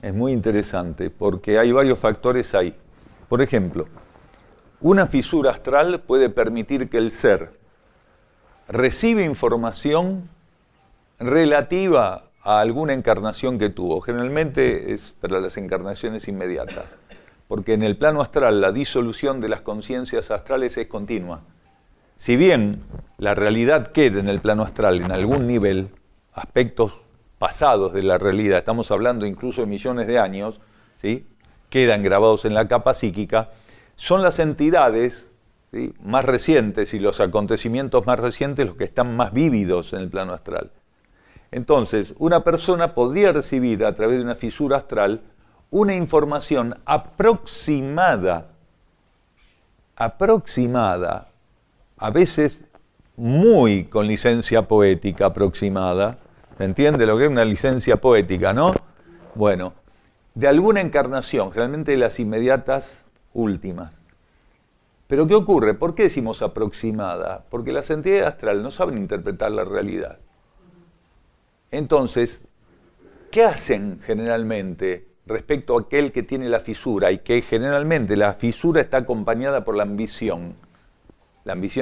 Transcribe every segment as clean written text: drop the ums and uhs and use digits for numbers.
Es muy interesante porque hay varios factores ahí. Por ejemplo, una fisura astral puede permitir que el ser reciba información relativa a alguna encarnación que tuvo. Generalmente es para las encarnaciones inmediatas, porque en el plano astral la disolución de las conciencias astrales es continua. Si bien la realidad queda en el plano astral en algún nivel, aspectos pasados de la realidad, estamos hablando incluso de millones de años, ¿sí?, quedan grabados en la capa psíquica, son las entidades, ¿sí?, más recientes y los acontecimientos más recientes los que están más vívidos en el plano astral. Entonces, una persona podría recibir a través de una fisura astral una información aproximada, a veces muy con licencia poética aproximada. ¿Se entiende lo que es una licencia poética, no? Bueno, de alguna encarnación, generalmente de las inmediatas últimas. Pero ¿qué ocurre? ¿Por qué decimos aproximada? Porque las entidades astrales no saben interpretar la realidad. Entonces, ¿qué hacen generalmente respecto a aquel que tiene la fisura? Y que generalmente la fisura está acompañada por la ambición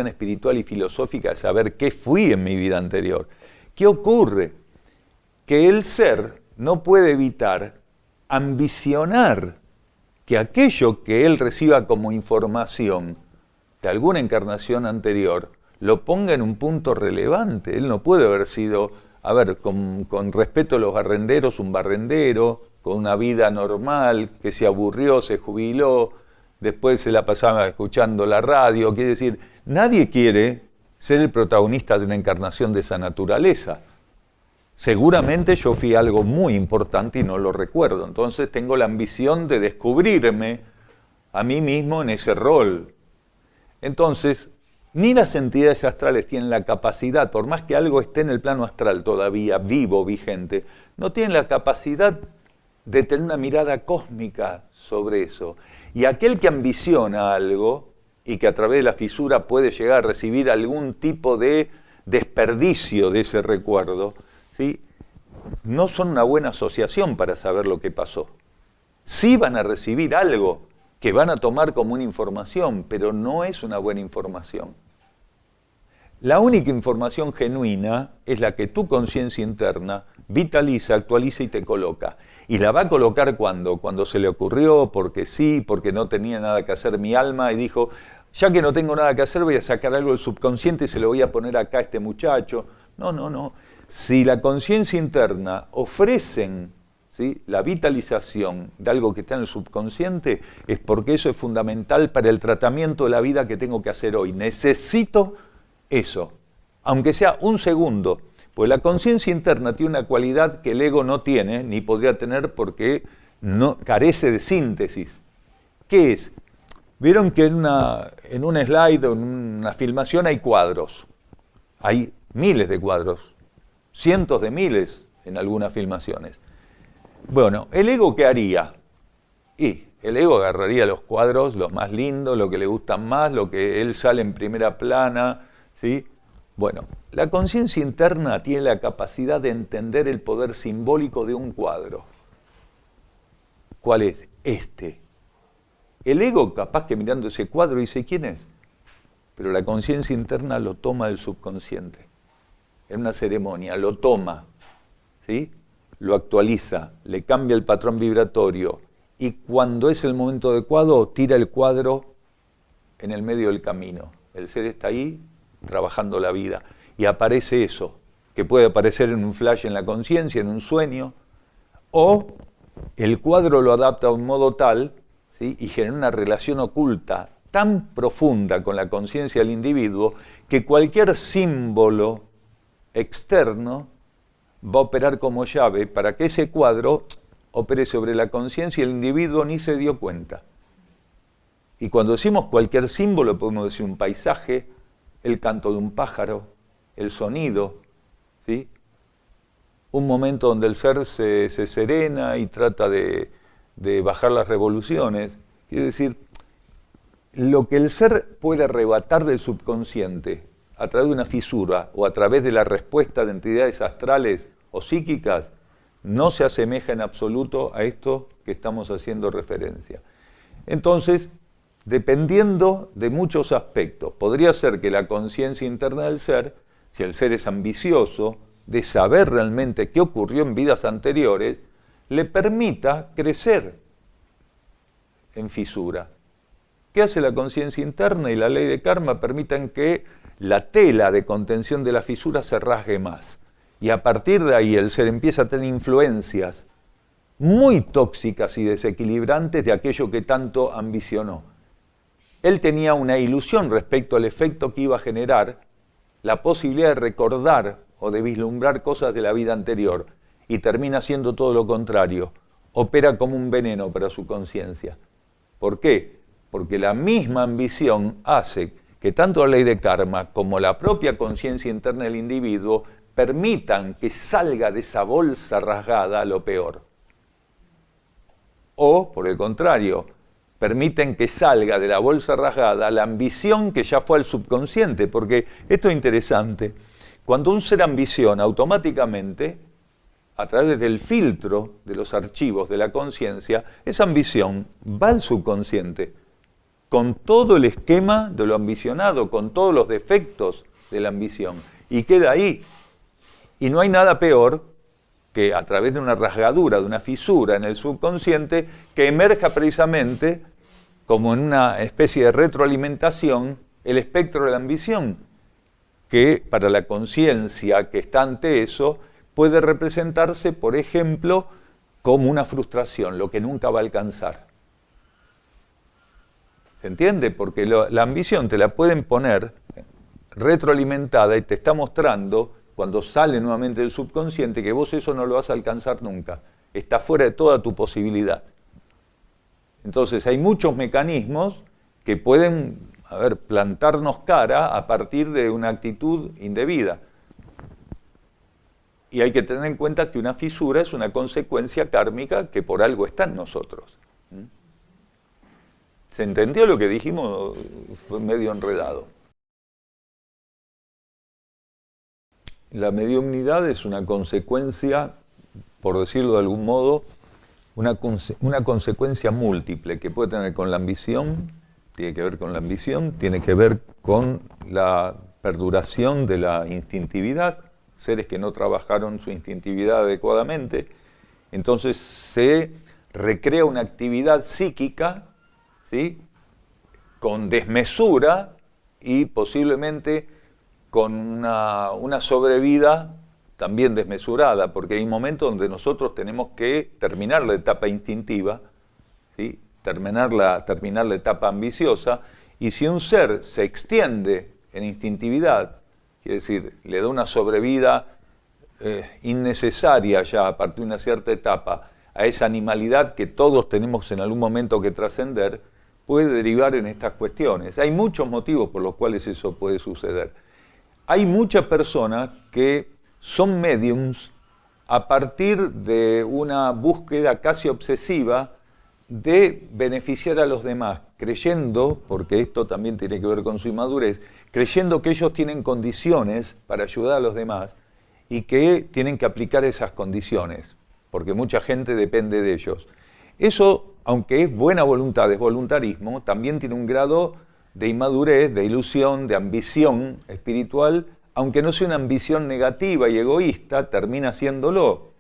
espiritual y filosófica de saber qué fui en mi vida anterior. ¿Qué ocurre? Que el ser no puede evitar ambicionar que aquello que él reciba como información de alguna encarnación anterior lo ponga en un punto relevante. Él no puede haber sido, con respeto a los barrenderos, un barrendero, con una vida normal, que se aburrió, se jubiló, después se la pasaba escuchando la radio. Quiere decir, nadie quiere ser el protagonista de una encarnación de esa naturaleza. Seguramente yo fui algo muy importante y no lo recuerdo. Entonces tengo la ambición de descubrirme a mí mismo en ese rol. Entonces, ni las entidades astrales tienen la capacidad, por más que algo esté en el plano astral todavía vivo, vigente, no tienen la capacidad de tener una mirada cósmica sobre eso. Y aquel que ambiciona algo y que a través de la fisura puede llegar a recibir algún tipo de desperdicio de ese recuerdo, ¿sí?, no son una buena asociación para saber lo que pasó. Sí van a recibir algo que van a tomar como una información, pero no es una buena información. La única información genuina es la que tu conciencia interna vitaliza, actualiza y te coloca. Y la va a colocar cuando se le ocurrió, porque sí, porque no tenía nada que hacer mi alma y dijo, ya que no tengo nada que hacer voy a sacar algo del subconsciente y se lo voy a poner acá a este muchacho. No. Si la conciencia interna ofrecen, ¿sí?, la vitalización de algo que está en el subconsciente, es porque eso es fundamental para el tratamiento de la vida que tengo que hacer hoy. Necesito eso, aunque sea un segundo, pues la conciencia interna tiene una cualidad que el ego no tiene, ni podría tener porque no, carece de síntesis. ¿Qué es? Vieron que en un slide o en una filmación hay cuadros, hay miles de cuadros, cientos de miles en algunas filmaciones. Bueno, ¿el ego qué haría? Y el ego agarraría los cuadros, los más lindos, lo que le gustan más, lo que él sale en primera plana, ¿sí? Bueno, la conciencia interna tiene la capacidad de entender el poder simbólico de un cuadro. ¿Cuál es? El ego, capaz que mirando ese cuadro dice, ¿quién es? Pero la conciencia interna lo toma del subconsciente. En una ceremonia, lo toma, ¿sí?, lo actualiza, le cambia el patrón vibratorio y cuando es el momento adecuado tira el cuadro en el medio del camino. El ser está ahí trabajando la vida y aparece eso, que puede aparecer en un flash en la conciencia, en un sueño, o el cuadro lo adapta a un modo tal, ¿sí?, y genera una relación oculta tan profunda con la conciencia del individuo que cualquier símbolo externo va a operar como llave para que ese cuadro opere sobre la conciencia y el individuo ni se dio cuenta. Y cuando decimos cualquier símbolo, podemos decir un paisaje, el canto de un pájaro, el sonido, ¿sí?, un momento donde el ser se serena y trata de bajar las revoluciones. Quiere decir, lo que el ser puede arrebatar del subconsciente a través de una fisura o a través de la respuesta de entidades astrales o psíquicas, no se asemeja en absoluto a esto que estamos haciendo referencia. Entonces, dependiendo de muchos aspectos, podría ser que la conciencia interna del ser, si el ser es ambicioso, de saber realmente qué ocurrió en vidas anteriores, le permita crecer en fisura. ¿Qué hace la conciencia interna y la ley de karma? Permitan que la tela de contención de la fisura se rasgue más. Y a partir de ahí el ser empieza a tener influencias muy tóxicas y desequilibrantes de aquello que tanto ambicionó. Él tenía una ilusión respecto al efecto que iba a generar la posibilidad de recordar o de vislumbrar cosas de la vida anterior, y termina siendo todo lo contrario. Opera como un veneno para su conciencia. ¿Por qué? Porque la misma ambición hace que tanto la ley de karma como la propia conciencia interna del individuo permitan que salga de esa bolsa rasgada lo peor. O, por el contrario, permiten que salga de la bolsa rasgada la ambición que ya fue al subconsciente, porque esto es interesante. Cuando un ser ambiciona, automáticamente, a través del filtro de los archivos de la conciencia, esa ambición va al subconsciente, con todo el esquema de lo ambicionado, con todos los defectos de la ambición, y queda ahí. Y no hay nada peor que a través de una rasgadura, de una fisura en el subconsciente, que emerja precisamente, como en una especie de retroalimentación, el espectro de la ambición, que para la conciencia que está ante eso, puede representarse, por ejemplo, como una frustración, lo que nunca va a alcanzar. ¿Se entiende? Porque la ambición te la pueden poner retroalimentada y te está mostrando, cuando sale nuevamente del subconsciente, que vos eso no lo vas a alcanzar nunca. Está fuera de toda tu posibilidad. Entonces hay muchos mecanismos que pueden, plantarnos cara a partir de una actitud indebida. Y hay que tener en cuenta que una fisura es una consecuencia kármica que por algo está en nosotros. ¿Se entendió lo que dijimos? Fue medio enredado. La mediumnidad es una consecuencia, por decirlo de algún modo, una consecuencia múltiple que puede tener con la ambición, tiene que ver con la ambición, tiene que ver con la perduración de la instintividad, seres que no trabajaron su instintividad adecuadamente, entonces se recrea una actividad psíquica, ¿sí?, con desmesura y posiblemente con una sobrevida también desmesurada, porque hay momentos donde nosotros tenemos que terminar la etapa instintiva, ¿sí?, terminar la etapa ambiciosa, y si un ser se extiende en instintividad, quiere decir, le da una sobrevida innecesaria ya a partir de una cierta etapa a esa animalidad que todos tenemos en algún momento que trascender, puede derivar en estas cuestiones. Hay muchos motivos por los cuales eso puede suceder. Hay muchas personas que son médiums a partir de una búsqueda casi obsesiva de beneficiar a los demás, creyendo, porque esto también tiene que ver con su inmadurez, creyendo que ellos tienen condiciones para ayudar a los demás y que tienen que aplicar esas condiciones, porque mucha gente depende de ellos. Eso, aunque es buena voluntad, es voluntarismo, también tiene un grado de inmadurez, de ilusión, de ambición espiritual, aunque no sea una ambición negativa y egoísta, termina siéndolo,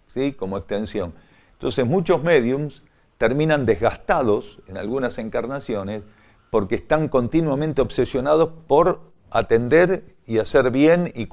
¿sí?, como extensión. Entonces muchos médiums terminan desgastados en algunas encarnaciones porque están continuamente obsesionados por atender y hacer bien y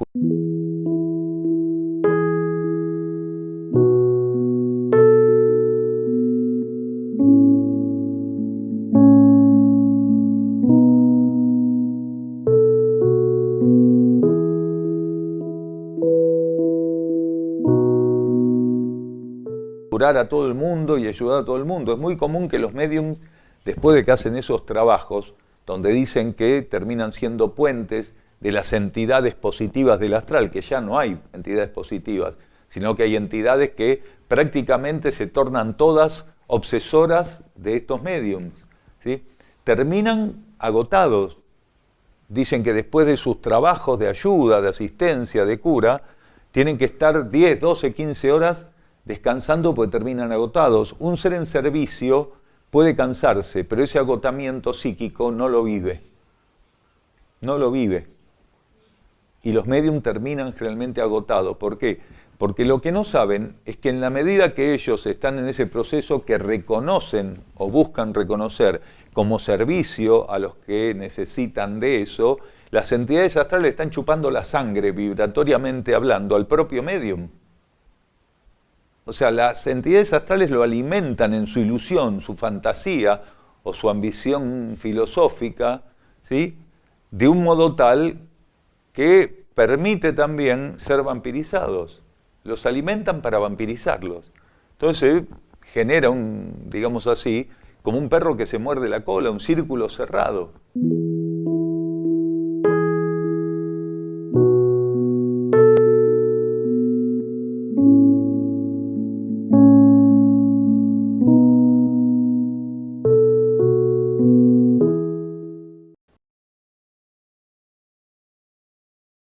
curar a todo el mundo y ayudar a todo el mundo. Es muy común que los médiums, después de que hacen esos trabajos, donde dicen que terminan siendo puentes de las entidades positivas del astral, que ya no hay entidades positivas, sino que hay entidades que prácticamente se tornan todas obsesoras de estos médiums, ¿sí?, terminan agotados. Dicen que después de sus trabajos de ayuda, de asistencia, de cura, Tienen que estar 10, 12, 15 horas descansando porque terminan agotados. Un ser en servicio puede cansarse, pero ese agotamiento psíquico no lo vive. No lo vive. Y los médium terminan realmente agotados. ¿Por qué? Porque lo que no saben es que en la medida que ellos están en ese proceso que reconocen o buscan reconocer como servicio a los que necesitan de eso, las entidades astrales están chupando la sangre, vibratoriamente hablando, al propio médium. O sea, las entidades astrales lo alimentan en su ilusión, su fantasía o su ambición filosófica, ¿sí?, de un modo tal que permite también ser vampirizados. Los alimentan para vampirizarlos. Entonces genera un, digamos así, como un perro que se muerde la cola, un círculo cerrado.